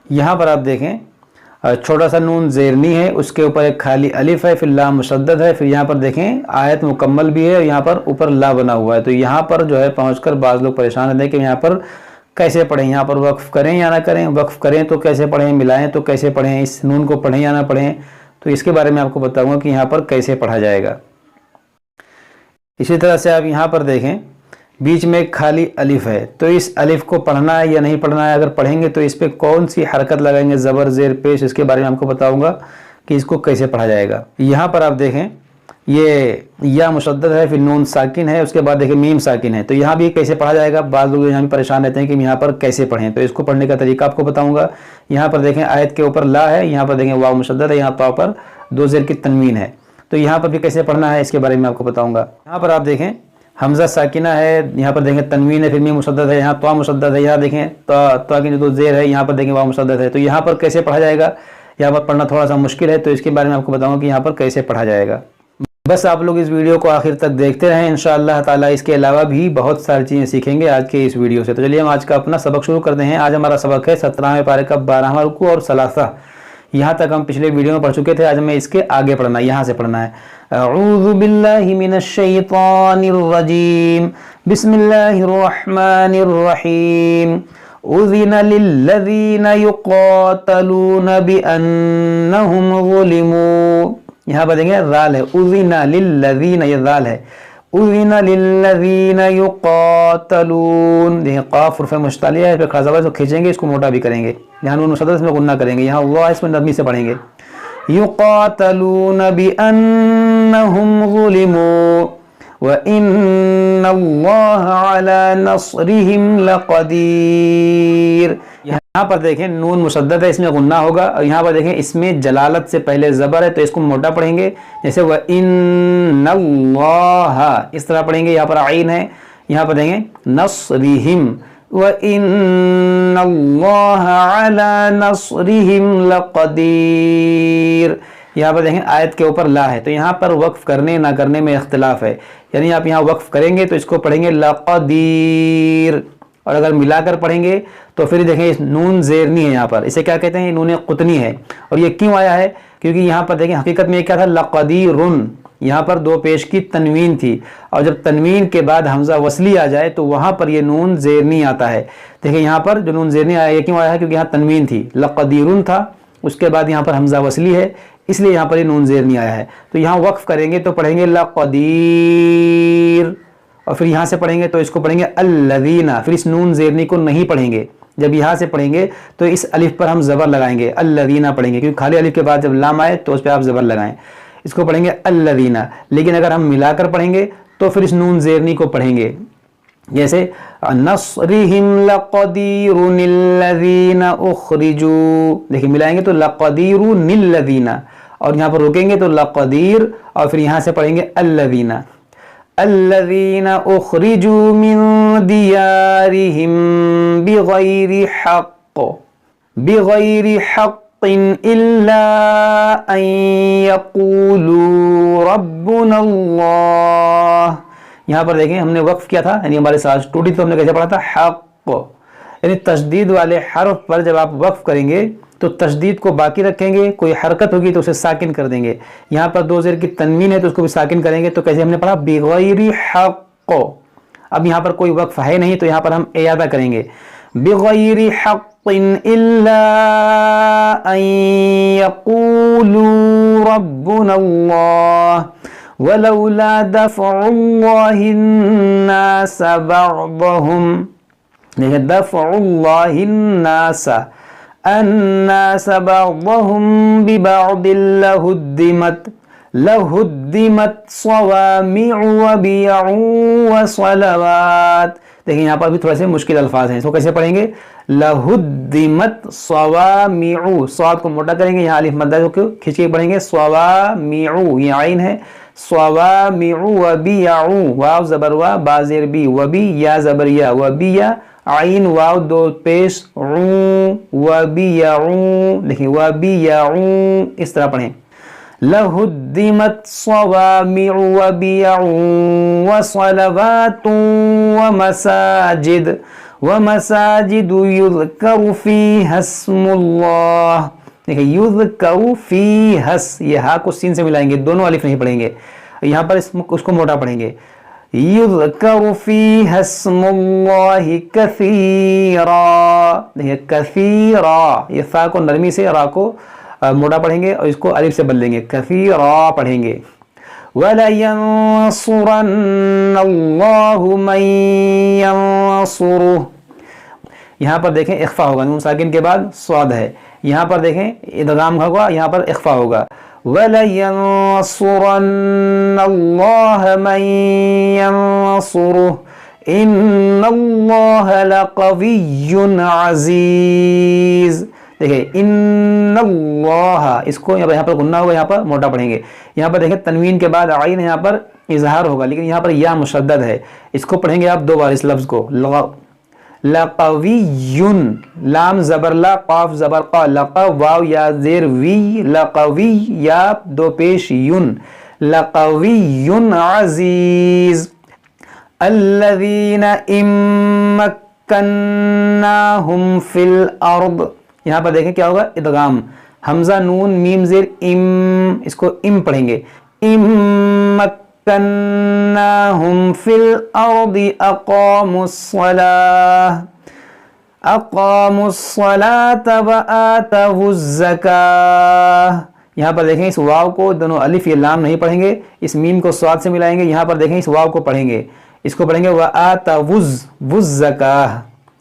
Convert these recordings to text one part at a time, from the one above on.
यहाँ पर आप देखें छोटा सा नून ज़ेरनी है, उसके ऊपर एक खाली अलिफ है, फिर ला मुशद्दद है, फिर यहाँ पर देखें आयत मुकम्मल भी है और यहाँ पर ऊपर ला बना हुआ है। तो यहाँ पर जो है पहुँचकर बाज़ लोग परेशान रहते हैं कि यहाँ पर कैसे पढ़ें, यहाँ पर वक्फ़ करें या ना करें, वक्फ़ करें तो कैसे पढ़ें, मिलाएं तो कैसे पढ़ें, इस नून को पढ़ें या ना पढ़ें। तो इसके बारे में आपको बताऊँगा कि यहाँ पर कैसे पढ़ा जाएगा। इसी तरह से आप यहाँ पर देखें बीच में एक खाली अलिफ है, तो इस अलिफ को पढ़ना है या नहीं पढ़ना है, अगर पढ़ेंगे तो इस पर कौन सी हरकत लगाएंगे, ज़बर ज़ेर पेश, इसके बारे में आपको बताऊंगा कि इसको कैसे पढ़ा जाएगा। यहाँ पर आप देखें ये या मुशद्दद है, फिर नून साकिन है, उसके बाद देखें मीम साकिन है। तो यहाँ भी कैसे पढ़ा जाएगा, बाज़ लोग यहाँ भी परेशान रहते हैं कि यहाँ पर कैसे पढ़ें, तो इसको पढ़ने का तरीका आपको बताऊँगा। यहाँ पर देखें आयत के ऊपर ला है, यहाँ पर देखें वाव मुशद्दद है, यहाँ पर दो ज़ेर की तनवीन है, तो यहाँ पर भी कैसे पढ़ना है इसके बारे में आपको बताऊँगा। यहाँ पर आप देखें हमज़ा साकिना है, यहाँ पर देखें तनवीन है, फिर मीम मुशद्दद है, यहाँ त्वा मुशद्दद है, यहाँ देखें त्वा की जो ज़ेर है, यहाँ पर देखें वाव मुशद्दद है। तो यहाँ पर कैसे पढ़ा जाएगा, यहाँ पर पढ़ना थोड़ा सा मुश्किल है, तो इसके बारे में आपको बताऊंगा कि यहाँ पर कैसे पढ़ा जाएगा। बस आप लोग इस वीडियो को आखिर तक देखते रहें, इंशाअल्लाह ताला इसके अलावा भी बहुत सारी चीज़ें सीखेंगे आज के इस वीडियो से। तो चलिए हम आज का अपना सबक शुरू करते हैं। आज हमारा सबक है 17वें पारे का 12वां रुकू और सलासा। यहाँ तक हम पिछले वीडियो में पढ़ चुके थे, आज हमें इसके आगे पढ़ना है, यहाँ से पढ़ना है। अऊज़ु बिल्लाहि मिनश शैतानिर रजीम, बिस्मिल्लाहिर रहमानिर रहीम। उज़िना लिल्लज़ीना युक़ातलूना बिअन्नहुम ज़ुलिमू। यहाँ पर देखें ज़ाल है, उज़िना लिल्लज़ीना, ये ज़ाल है, उज़िना लिल्लज़ीना युक़ातलून। देखें क़ाफ़ हुर्फ़ मुश्तलिया है, फिर खड़ा ज़बर, तो खींचेंगे, इसको मोटा भी करेंगे। यहाँ नून मुशद्दद इसमें गुन्ना करेंगे, यहाँ वाह इसमें नरमी से पढ़ेंगे। युक़ातलून बिअन्नहुम ज़ुलिमू व इन्नल्लाह अला नस्रिहिम लक़दीर। यहाँ पर देखें नून मुशद्दद है, इसमें गुन्ना होगा, और यहाँ पर देखें इसमें जलालत से पहले ज़बर है, तो इसको मोटा पढ़ेंगे, जैसे व इन्नल्लाह इस तरह पढ़ेंगे। यहाँ पर आइन है, यहाँ पर देखें नस्रिहिम व इन्नल्लाह अला नस्रिहिम लक़दीर। यहाँ पर देखें आयत के ऊपर ला है, तो यहाँ पर वक्फ करने ना करने में इख्तिलाफ है, यानी आप यहाँ वक्फ करेंगे तो इसको पढ़ेंगे लक़दीर, और अगर मिलाकर पढ़ेंगे तो फिर देखें इस नून ज़ेरनी है, यहाँ पर इसे क्या कहते हैं, नून क़ुतनी है। और ये क्यों आया है, क्योंकि यहाँ पर देखें हकीकत में क्या था, लक़दीरुन, यहाँ पर दो पेश की तनवीन थी, और जब तनवीन के बाद हमज़ा वसली आ जाए तो वहाँ पर ये नून ज़ेरनी आता है। देखिए यहाँ पर जो नून ज़ेरनी आया, ये क्यों आया है, क्योंकि यहाँ तनवीन थी, लक़दीरुन था, उसके बाद यहाँ पर हमज़ा वसली है, इसलिए यहाँ पर ये नून ज़ेरनी आया है। तो यहाँ वक्फ करेंगे तो पढ़ेंगे लक़दीर, और फिर यहाँ से पढ़ेंगे तो इसको पढ़ेंगे अल्लज़ीना, फिर इस नून ज़ेरनी को नहीं पढ़ेंगे। जब यहाँ से पढ़ेंगे तो इस अलिफ पर हम ज़बर लगाएंगे, अल्लज़ीना पढ़ेंगे, क्योंकि खाली अलिफ के बाद जब लाम आए तो उस पर आप ज़बर लगाएं, इसको पढ़ेंगे अल्लज़ीना। लेकिन अगर हम मिलाकर पढ़ेंगे तो फिर इस नून ज़ेरनी को पढ़ेंगे, जैसे नस्रिहिम लक़दीरुनिल्लज़ीना उख़रिजू। देखिए मिलाएंगे तो लक़दीरुनिल्लज़ीना, और यहाँ पर रुकेंगे तो लक़दीर, और फिर यहाँ से पढ़ेंगे अल्लज़ीना, अल्लज़ीना उख़रिजू मिन दियारिहिम बिग़ैरि हक़्क़िन इल्ला अन यक़ूलू रब्बुनल्लाह। यहाँ पर देखें हमने वक्फ किया था, यानी हमारे साथ टूटी, तो हमने कैसे पढ़ा था, हक़्क़, यानी तशदीद वाले हर्फ पर जब आप वक्फ करेंगे तो तशदीद को बाकी रखेंगे, कोई हरकत होगी तो उसे साकिन कर देंगे। यहाँ पर दो ज़ेर की तनवीन है तो उसको भी साकिन करेंगे, तो कैसे हमने पढ़ा, बिग़ैरि हक़्क़। अब यहाँ पर कोई वक्फ है नहीं, तो यहाँ पर हम इयादा करेंगे, बिग़ैरि हक़्क़िन इल्ला अन यक़ूलू रब्बुनल्लाह वलौला दफ़उल्लाहिन्नास बअदहुम। देखिए दफ़उल्लाहिन्नास अन्नास बअदहुम बिबअदिन लहुद्दिमत सवामिअ व बियअ व सलवात। देखिए यहाँ पर भी थोड़े से मुश्किल अल्फाज हैं, इसको कैसे पढ़ेंगे, लहुद्दिमत सवामिअ, स्वाद को मोटा करेंगे, यहाँ अलिफ मद्दा को खींच के पढ़ेंगे, सवामिअ, ये आइन है, सवामिअ व बियअ, वाव ज़बर वा, बा ज़ेर बी, व बी या ज़बर या, व बिया, आइन वाव दो पेश व बियअ। देखिए व बियअ, इस तरह पढ़ें, लहुद्दिमत सवामिअ व बियअ व सलवातुन व मसाजिद وَمَسَاجِدُ يُذْكَرُ فِيهَا اسْمُ اللَّهِ. دیکھیں یذکر فیہا، یہ ہا کو سین سے ملائیں گے، دونوں الف نہیں پڑھیں گے، یہاں پر اس کو موٹا پڑھیں گے. یذکر فیہا اسم اللہ کثیرا. دیکھیں کثیرا، یہ فا کو نرمی سے، را کو موٹا پڑھیں گے اور اس کو الف سے بدلیں گے، کثیرا پڑھیں گے. وَلَيَنصُرَنَّ اللَّهُ مَن يَنصُرُهُ. یہاں پر دیکھیں اخفا ہوگا، نون ساکن کے بعد صاد ہے، یہاں پر دیکھیں ادغام ہوگا، یہاں پر اخفا ہوگا. وَلَيَنصُرَنَّ اللَّهَ مَن يَنصُرُهُ إِنَّ اللَّهَ لَقَوِيٌّ عَزِيزٌ. دیکھیں ان اللہ، اس کو یہاں پر غنہ ہوگا، یہاں پر موٹا پڑھیں گے. یہاں پر دیکھیں تنوین کے بعد عین یہاں پر اظہار ہوگا، لیکن یہاں پر یا مشدد ہے، اس کو پڑھیں گے آپ دو بار اس لفظ کو. لقوی، لام زبر لا، قاف زبر قا، لقا واو یا زیر وی، لقوی یا دو پیش یون، لقوی عزیز. الذین ان مکناہم فی الارض. یہاں پر دیکھیں کیا ہوگا، ادغام، حمزہ نون میم زیر ام، اس کو ام پڑھیں گے. ام مکناہم فی الارض اقاموا الصلاة وآتوا الزکاة. یہاں پر دیکھیں اس واو کو، دونوں الف یہ لام نہیں پڑھیں گے، اس میم کو صاد سے ملائیں گے. یہاں پر دیکھیں اس واو کو پڑھیں گے، اس کو پڑھیں گے وآتوا الزکاة،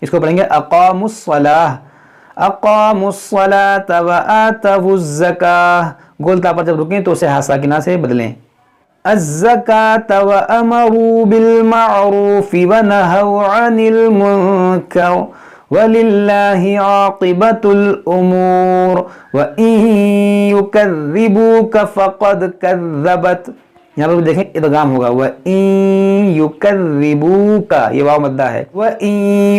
اس کو پڑھیں گے اقاموا الصلاة، اقاموا الصلاة وآتوا الزکاة. گولتا پر جب رکیں تو اسے ہا ساکنہ سے بدلیں. الزکاة وأمروا بالمعروف ونهوا عن المنکر وَلِلَّهِ عَاقِبَةُ الْأُمُورِ وَإِن يُكَذِّبُوكَ فَقَدْ كَذَّبَتْ. یہاں پر دیکھیں ادغام ہوگا، وَإِن يُكَذِّبُوكَ، یہ واو مدہ ہے. وَإِن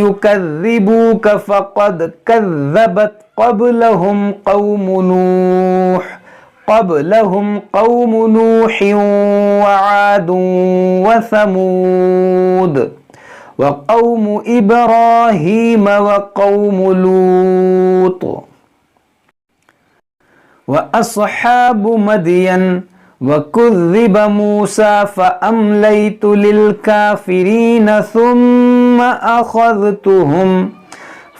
يُكَذِّبُوكَ فَقَدْ كَذَّبَتْ قَبْلَهُمْ قَوْمُ نُوحٍ وَعَادٌ وَثَمُودَ وقوم إبراهيم وقوم لوط وأصحاب مدين وكذب موسى فأمليت للكافرين ثم أخذتهم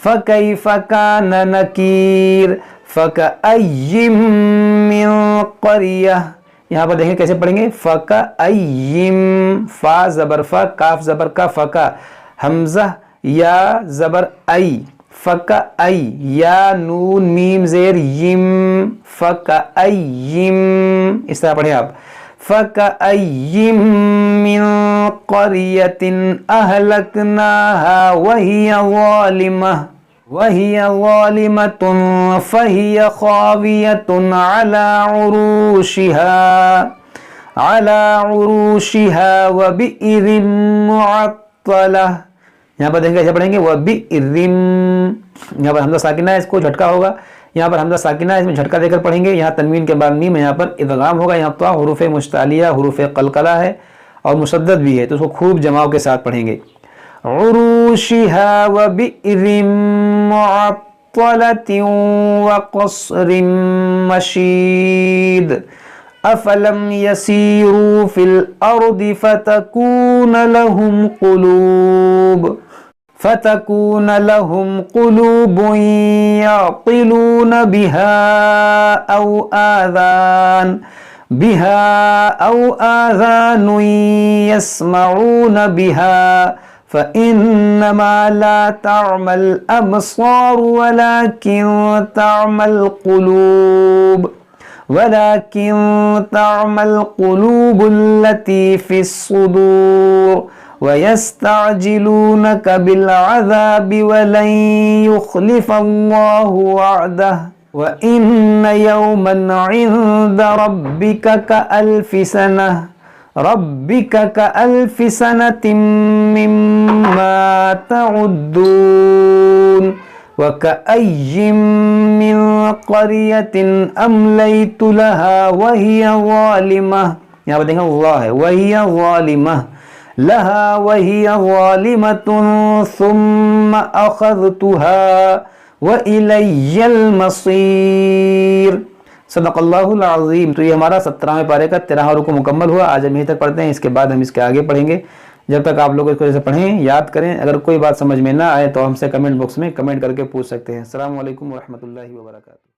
فكيف كان نكير. فكأي من قرية، یہاں پر دیکھیں کیسے پڑھیں گے، فَكَأَيِّم، فا زبر فا، کاف زبر کا، فکا حمزہ یا زبر ای، فَكَأَيِّ یا نون میم زیر یم، فَكَأَيِّم، اس طرح پڑھیں آپ. فَكَأَيِّم مِّن قَرْيَةٍ أَهْلَكْنَاهَا وَهِيَ ظَالِمَةٌ فَهِيَ خَاوِيَةٌ عَلَى عُرُوشِهَا وَبِئْرٍ مُّعَطَّلَةٍ. یہاں پر دیکھیں کیسے پڑھیں گے، وَبِئْرٍ، یہاں پر حمزہ ساکنہ ہے، اس کو جھٹکا ہوگا، یہاں پر حمزہ ساکنہ ہے، اس میں جھٹکا دے کر پڑھیں گے. یہاں تنوین کے بعد میم، یہاں پر ادغام ہوگا. یہاں تو حروف مشتعلیہ، حروف قلقلہ ہے اور مشدد بھی ہے، تو اس کو خوب جماؤ کے ساتھ پڑھیں گے. عروشها وبئر معطلة وقصر مشيد أفلم يسيروا في الأرض فتكون لهم قلوب يعقلون بها أو آذان يسمعون بها فإنما لا تعمى الأبصار ولكن تعمى القلوب التي في الصدور ويستعجلونك بالعذاب ولن يخلف الله وعده وإن يوما عند ربك كألف سنة مما تعدون وكأي من قرية أمليت لها وهي ظالمة. یہاں پر دیکھیں اللہ ہے، وهي ظالمة لها وهي ظالمة ثم أخذتها وإلي المصير۔ صدق اللہ العظیم۔ تو یہ ہمارا 17ویں پارے کا 13واں رکوع مکمل ہوا۔ آج ہم یہیں تک پڑھتے ہیں، اس کے بعد ہم اس کے آگے پڑھیں گے۔ جب تک آپ لوگ اس کو پڑھیں، یاد کریں، اگر کوئی بات سمجھ میں نہ آئے تو ہم سے کمنٹ باکس میں کمنٹ کر کے پوچھ سکتے ہیں۔ السلام علیکم ورحمۃ اللہ وبرکاتہ۔